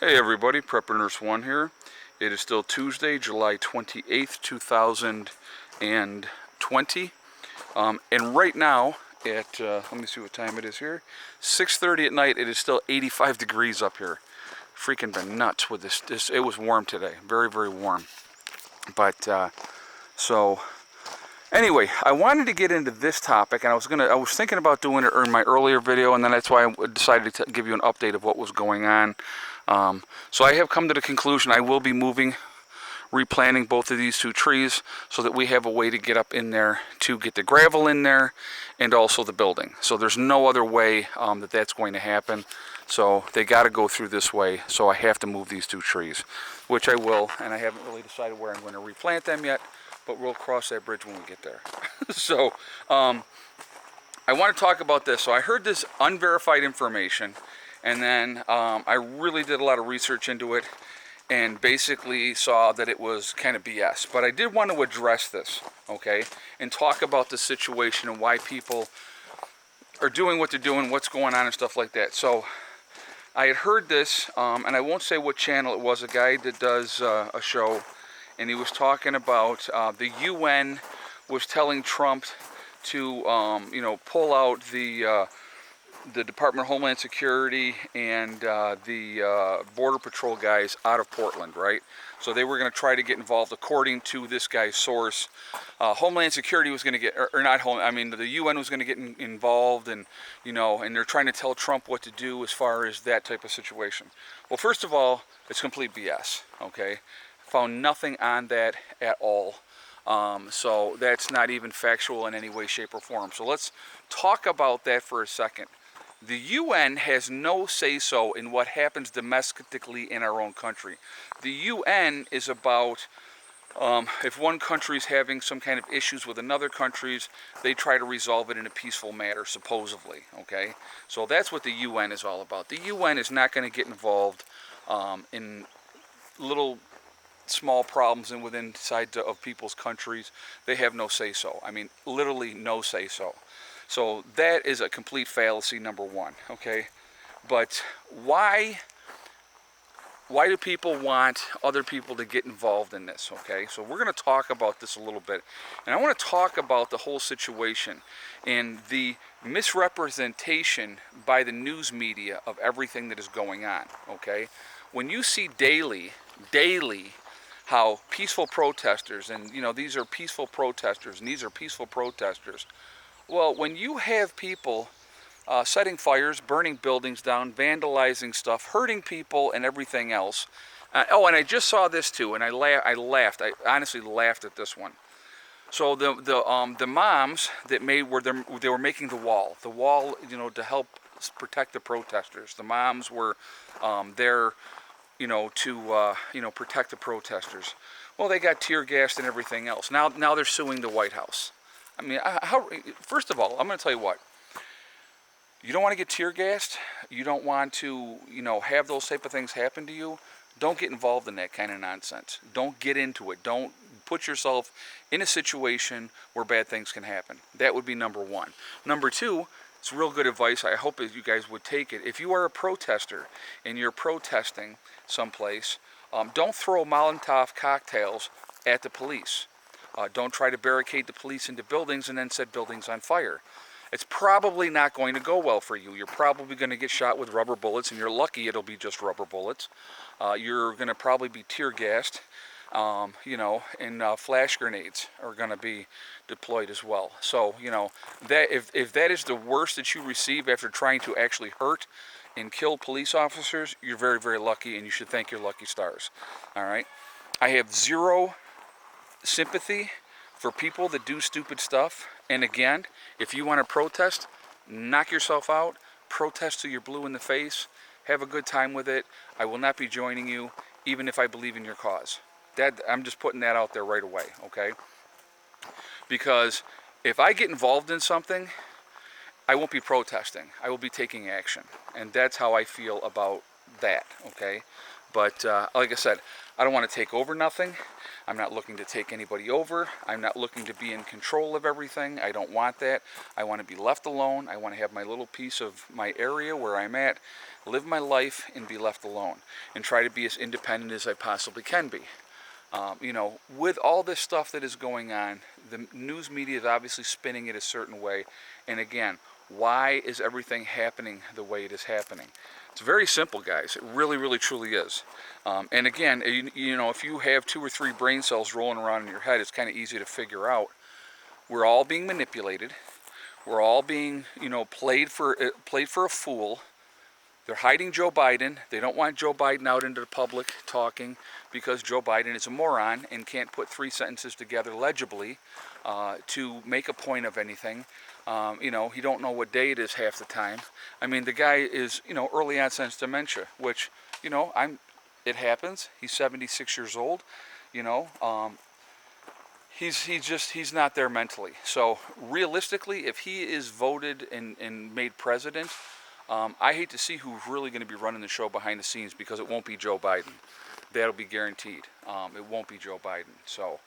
Hey everybody, Prepper Nurse 1 here. It is still Tuesday, July 28th, 2020. And right now at, let me see what time it is here, 6:30 at night, it is still 85 degrees up here. Freaking been nuts with this. It was warm today, very, very warm. But, so, anyway, I wanted to get into this topic, and I was thinking about doing it in my earlier video, and then that's why I decided to give you an update of what was going on. So I have come to the conclusion I will be replanting both of these two trees so that we have a way to get up in there to get the gravel in there and also the building. So there's no other way that's going to happen. So they got to go through this way. So I have to move these two trees, which I will, and I haven't really decided where I'm going to replant them yet, but we'll cross that bridge when we get there. So I want to talk about this. So I heard this unverified information, and then I really did a lot of research into it and basically saw that it was kind of BS. But I did want to address this, okay, and talk about the situation and why people are doing what they're doing, what's going on and stuff like that. So I had heard this, and I won't say what channel it was, a guy that does a show, and he was talking about the UN was telling Trump to, pull out the Department of Homeland Security and the Border Patrol guys out of Portland, right? So they were going to try to get involved, according to this guy's source. Homeland Security was going to get, or not the UN was going to get involved, and and they're trying to tell Trump what to do as far as that type of situation. Well, first of all, it's complete BS. Okay, found nothing on that at all. So that's not even factual in any way, shape, or form. So let's talk about that for a second. The UN has no say-so in what happens domestically in our own country. The UN is about if one country is having some kind of issues with another country's, they try to resolve it in a peaceful manner, supposedly. Okay, so that's what the UN is all about. The UN is not going to get involved in little small problems and within inside of people's countries. They have no say-so. I mean, literally no say-so. So that is a complete fallacy, number one, okay? But why do people want other people to get involved in this, okay? So we're going to talk about this a little bit. And I want to talk about the whole situation and the misrepresentation by the news media of everything that is going on, okay? When you see daily, how peaceful protesters, and these are peaceful protesters, and these are peaceful protesters. Well, when you have people setting fires, burning buildings down, vandalizing stuff, hurting people, and everything else. And I just saw this too, and I laughed. I honestly laughed at this one. So the moms that they were making the wall, to help protect the protesters. The moms were there, to protect the protesters. Well, they got tear gassed and everything else. Now they're suing the White House. I mean, first of all, I'm going to tell you what. You don't want to get tear gassed. You don't want to, have those type of things happen to you. Don't get involved in that kind of nonsense. Don't get into it. Don't put yourself in a situation where bad things can happen. That would be number one. Number two, it's real good advice. I hope that you guys would take it. If you are a protester and you're protesting someplace, don't throw Molotov cocktails at the police. Don't try to barricade the police into buildings and then set buildings on fire. It's probably not going to go well for you. You're probably going to get shot with rubber bullets, and you're lucky it'll be just rubber bullets. You're going to probably be tear gassed, and flash grenades are going to be deployed as well. So, that if that is the worst that you receive after trying to actually hurt and kill police officers, you're very, very lucky, and you should thank your lucky stars. All right? I have zero sympathy for people that do stupid stuff. And again, if you want to protest, knock yourself out. Protest till you're blue in the face. Have a good time with it. I will not be joining you, even if I believe in your cause. I'm just putting that out there right away, okay? Because if I get involved in something, I won't be protesting. I will be taking action. And that's how I feel about that, okay? But like I said, I don't want to take over nothing. I'm not looking to take anybody over. I'm not looking to be in control of everything. I don't want that. I want to be left alone. I want to have my little piece of my area where I'm at, live my life, and be left alone, and try to be as independent as I possibly can be. With all this stuff that is going on, the news media is obviously spinning it a certain way. And again, why is everything happening the way it is happening? It's very simple, guys. It really, really, truly is. And again, if you have 2 or 3 brain cells rolling around in your head, it's kind of easy to figure out. We're all being manipulated. We're all being, played for a fool. They're hiding Joe Biden. They don't want Joe Biden out into the public talking because Joe Biden is a moron and can't put 3 sentences together legibly to make a point of anything. He don't know what day it is half the time. I mean, the guy is, early onset dementia, which, it happens. He's 76 years old. He's not there mentally. So realistically, if he is voted and made president, I hate to see who's really going to be running the show behind the scenes, because it won't be Joe Biden. That'll be guaranteed. It won't be Joe Biden. So,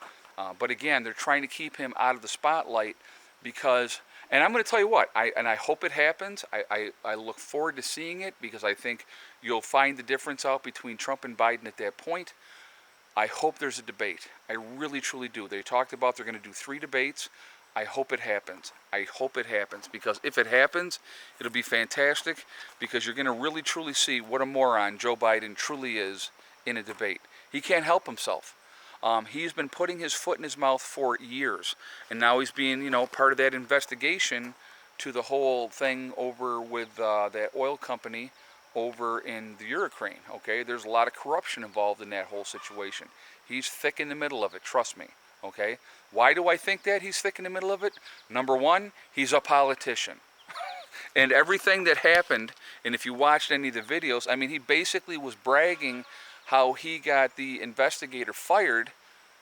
but again, they're trying to keep him out of the spotlight because, and I'm going to tell you what, I hope it happens. I look forward to seeing it, because I think you'll find the difference out between Trump and Biden at that point. I hope there's a debate. I really, truly do. They talked about they're going to do 3 debates. I hope it happens. I hope it happens, because if it happens, it'll be fantastic, because you're going to really, truly see what a moron Joe Biden truly is in a debate. He can't help himself. He's been putting his foot in his mouth for years, and now he's being, part of that investigation to the whole thing over with that oil company over in the Ukraine. Okay, there's a lot of corruption involved in that whole situation. He's thick in the middle of it, trust me. Okay, why do I think that he's thick in the middle of it? Number one, he's a politician. And everything that happened, and if you watched any of the videos, I mean, he basically was bragging how he got the investigator fired,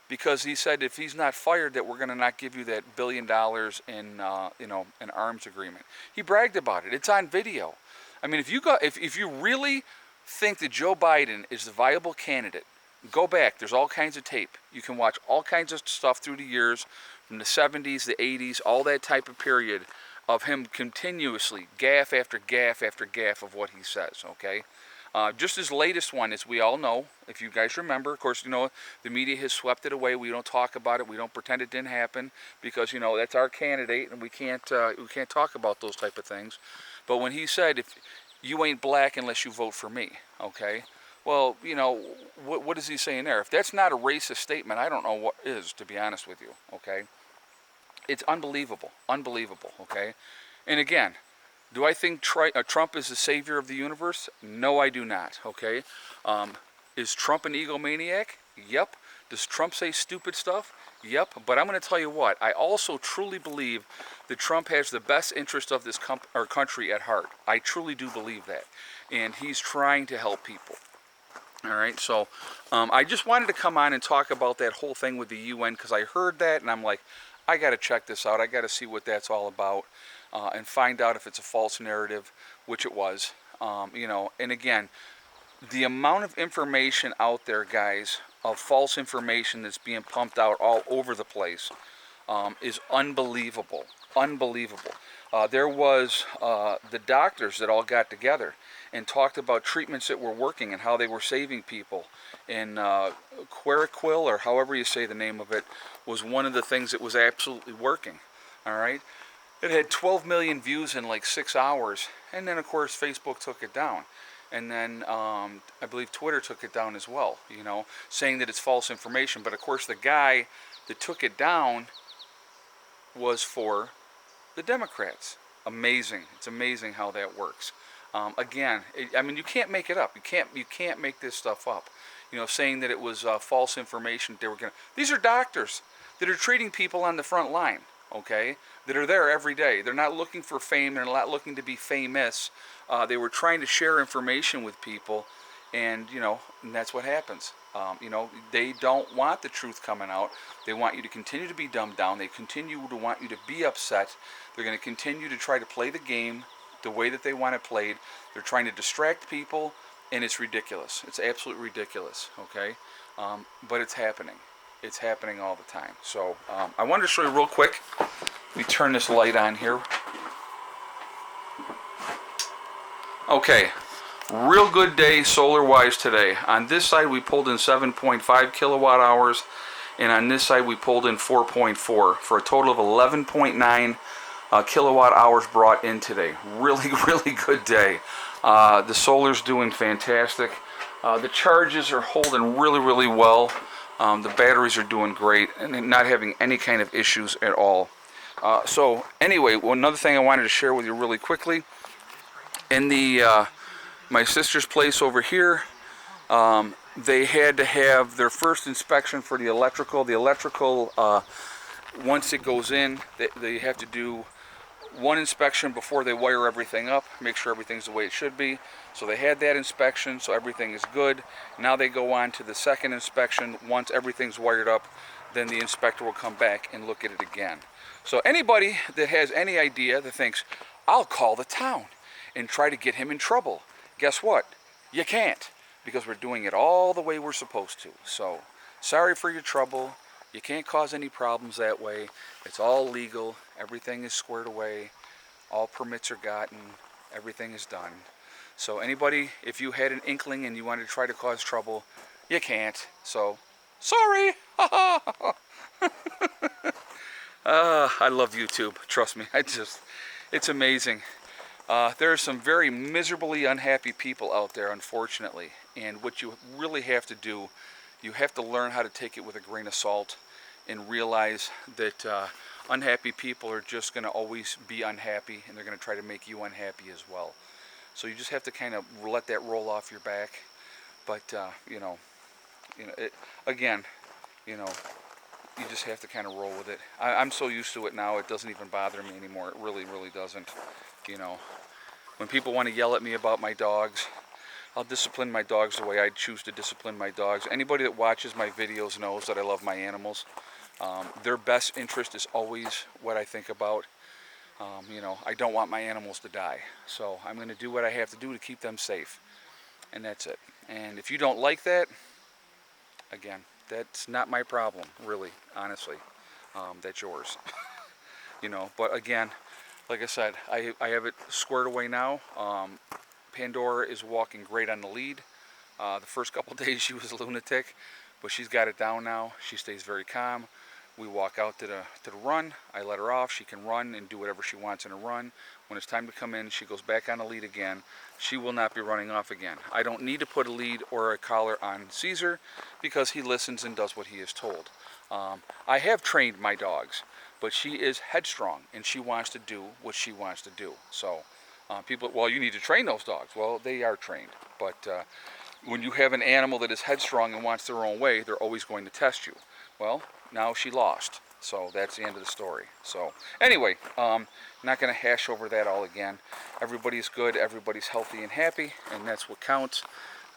because he said if he's not fired, that we're going to not give you that $1 billion in an arms agreement. He bragged about it. It's on video. I mean, if you really think that Joe Biden is the viable candidate, go back. There's all kinds of tape. You can watch all kinds of stuff through the years, from the 70s, the 80s, all that type of period of him continuously, gaffe after gaffe after gaffe of what he says, okay? Just his latest one, as we all know, if you guys remember, of course, the media has swept it away. We don't talk about it. We don't pretend it didn't happen, because, that's our candidate, and we can't talk about those type of things. But when he said, if you ain't black unless you vote for me, okay? Well, what is he saying there? If that's not a racist statement, I don't know what is, to be honest with you, okay? It's unbelievable, okay? And again, do I think Trump is the savior of the universe? No, I do not, okay? Is Trump an egomaniac? Yep. Does Trump say stupid stuff? Yep. But I'm going to tell you what, I also truly believe that Trump has the best interest of this country at heart. I truly do believe that. And he's trying to help people. All right, so I just wanted to come on and talk about that whole thing with the UN, because I heard that, and I'm like, I got to check this out. I got to see what that's all about, and find out if it's a false narrative, which it was. And again, the amount of information out there, guys, of false information that's being pumped out all over the place is unbelievable. Unbelievable. There was the doctors that all got together and talked about treatments that were working and how they were saving people. And Queriquil, or however you say the name of it, was one of the things that was absolutely working. All right, it had 12 million views in like 6 hours, and then of course Facebook took it down, and then I believe Twitter took it down as well. Saying that it's false information. But of course the guy that took it down was for the Democrats. Amazing. It's amazing how that works. Again, I mean, you can't make it up. You can't make this stuff up. Saying that it was false information. These are doctors that are treating people on the front line. Okay, that are there every day. They're not looking for fame. They're not looking to be famous. They were trying to share information with people, and and that's what happens. They don't want the truth coming out. They want you to continue to be dumbed down. They continue to want you to be upset. They're going to continue to try to play the game the way that they want it played. They're trying to distract people and it's ridiculous. It's absolutely ridiculous, okay? But it's happening. It's happening all the time. So I wanted to show you real quick. Let me turn this light on here. Okay, real good day solar-wise today. On this side we pulled in 7.5 kilowatt hours, and on this side we pulled in 4.4 for a total of 11.9 kilowatt hours brought in today. Really, really good day. The solar's doing fantastic. The charges are holding really, really well. The batteries are doing great and not having any kind of issues at all. So anyway, another thing I wanted to share with you really quickly. In the my sister's place over here, they had to have their first inspection for the electrical. The electrical, once it goes in, they have to do one inspection before they wire everything up, make sure everything's the way it should be. So they had that inspection, so everything is good. Now they go on to the second inspection. Once everything's wired up, then the inspector will come back and look at it again. So anybody that has any idea that thinks, I'll call the town and try to get him in trouble, guess what? You can't, because we're doing it all the way we're supposed to. So sorry for your trouble. You can't cause any problems that way. It's all legal. Everything is squared away. All permits are gotten. Everything is done. So anybody, if you had an inkling and you wanted to try to cause trouble, you can't. So, sorry. I love YouTube. Trust me. It's amazing. There are some very miserably unhappy people out there, unfortunately. And what you really have to do, you have to learn how to take it with a grain of salt and realize that unhappy people are just going to always be unhappy, and they're going to try to make you unhappy as well. So you just have to kind of let that roll off your back. But again, you just have to kind of roll with it. I'm so used to it now, it doesn't even bother me anymore. It really, really doesn't. When people want to yell at me about my dogs, I'll discipline my dogs the way I choose to discipline my dogs. Anybody that watches my videos knows that I love my animals. Their best interest is always what I think about. I don't want my animals to die. So I'm going to do what I have to do to keep them safe. And that's it. And if you don't like that, again, that's not my problem, really, honestly. That's yours. But again, like I said, I have it squared away now. Pandora is walking great on the lead. The first couple days she was a lunatic, but she's got it down now. She stays very calm. We walk out to the run. I let her off. She can run and do whatever she wants in a run. When it's time to come in, she goes back on the lead again. She will not be running off again. I don't need to put a lead or a collar on Caesar because he listens and does what he is told. I have trained my dogs, but she is headstrong and she wants to do what she wants to do. So people, well, you need to train those dogs. Well, they are trained, but when you have an animal that is headstrong and wants their own way, they're always going to test you. Well, now she lost, so that's the end of the story. So anyway, not going to hash over that all again. Everybody's good, everybody's healthy and happy, and that's what counts,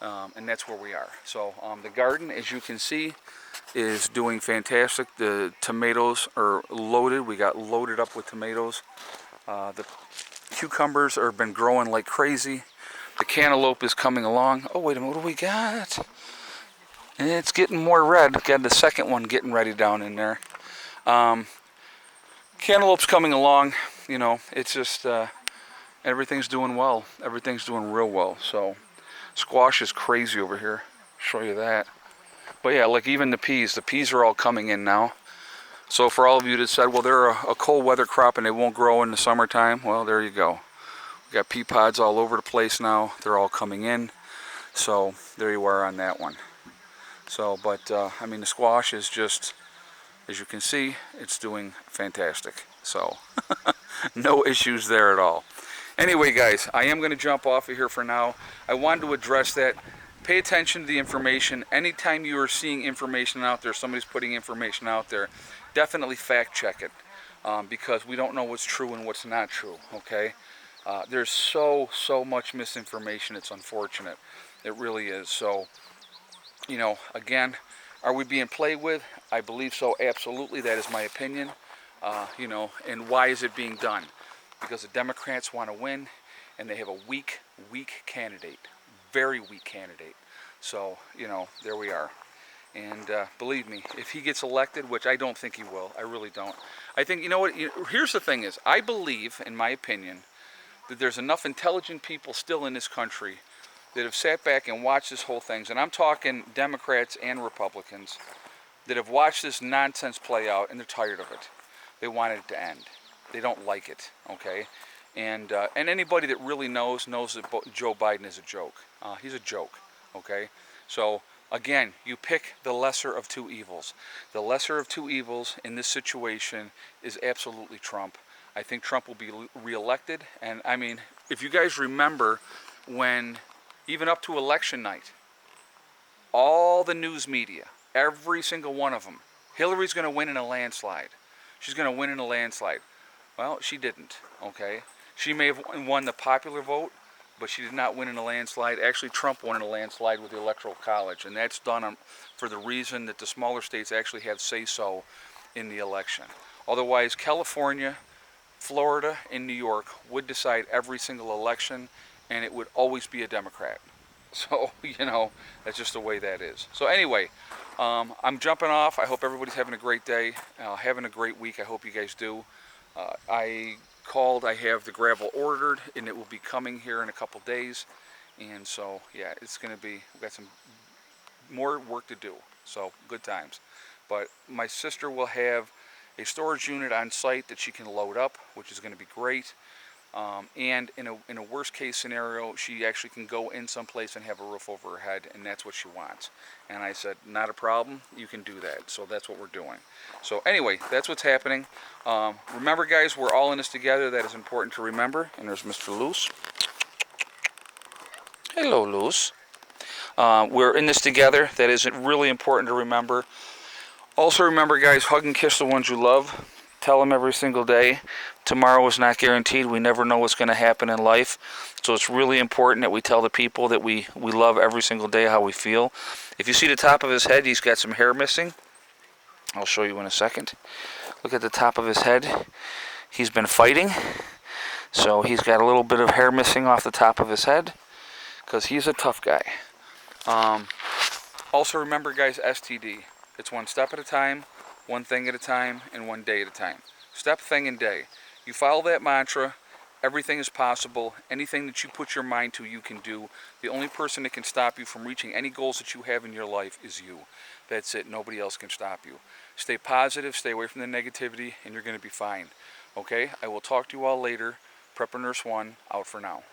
and that's where we are. So the garden, as you can see, is doing fantastic. The tomatoes are loaded. We got loaded up with tomatoes. The cucumbers have been growing like crazy. The cantaloupe is coming along. Oh, wait a minute, what do we got? And it's getting more red. Got the second one getting ready down in there. Cantaloupe's coming along. It's just everything's doing well. Everything's doing real well. So squash is crazy over here. Show you that. But yeah, like even the peas are all coming in now. So for all of you that said, well, they're a cold weather crop and they won't grow in the summertime, well, there you go. We got pea pods all over the place now. They're all coming in. So there you are on that one. So, but I mean, the squash is just, as you can see, it's doing fantastic. So no issues there at all. Anyway, guys, I am going to jump off of here for now. I wanted to address that. Pay attention to the information. Anytime you are seeing information out there, somebody's putting information out there, definitely fact check it, because we don't know what's true and what's not true, okay? There's so much misinformation. It's unfortunate. It really is. So, again, are we being played with? I believe so, absolutely. That is my opinion. And why is it being done? Because the Democrats want to win, and they have a weak candidate. very weak candidate. So, you know, there we are. And believe me, if he gets elected, which I don't think he will, I really don't. I think, you know what, here's the thing is, I believe, in my opinion, that there's enough intelligent people still in this country that have sat back and watched this whole thing, and I'm talking Democrats and Republicans, that have watched this nonsense play out, and they're tired of it. They want it to end. They don't like it, okay? And anybody that really knows that Joe Biden is a joke. He's a joke, okay? So, again, you pick the lesser of two evils. The lesser of two evils in this situation is absolutely Trump. I think Trump will be reelected. And, I mean, if you guys remember when, even up to election night, all the news media, every single one of them, Hillary's going to win in a landslide. She's going to win in a landslide. Well, she didn't, okay? She may have won the popular vote, but she did not win in a landslide. Actually, Trump won in a landslide with the Electoral College, and that's done for the reason that the smaller states actually have say-so in the election. Otherwise, California, Florida, and New York would decide every single election, and it would always be a Democrat. So, you know, that's just the way that is. So anyway, I'm jumping off. I hope everybody's having a great day, having a great week. I hope you guys do. I called, I have the gravel ordered, and it will be coming here in a couple days. And so, yeah, it's going to be, we've got some more work to do. So, good times. But my sister will have a storage unit on site that she can load up, which is going to be great. And in a worst case scenario, she actually can go in someplace and have a roof over her head, and that's what she wants. And I said, not a problem, you can do that. So that's what we're doing. So anyway, that's what's happening. Remember, guys, we're all in this together. That is important to remember. And there's Mr. Luce. Hello, Luce. We're in this together. That is really important to remember. Also remember, guys, hug and kiss the ones you love. Tell them every single day. Tomorrow is not guaranteed. We never know what's going to happen in life. So it's really important that we tell the people that we love every single day how we feel. If you see the top of his head, he's got some hair missing. I'll show you in a second. Look at the top of his head. He's been fighting. So he's got a little bit of hair missing off the top of his head because he's a tough guy. Also remember, guys, STD. It's one step at a time, one thing at a time, and one day at a time. Step, thing, and day. You follow that mantra, everything is possible. Anything that you put your mind to, you can do. The only person that can stop you from reaching any goals that you have in your life is you. That's it. Nobody else can stop you. Stay positive, stay away from the negativity, and you're going to be fine. Okay? I will talk to you all later. Prepper Nurse 1, out for now.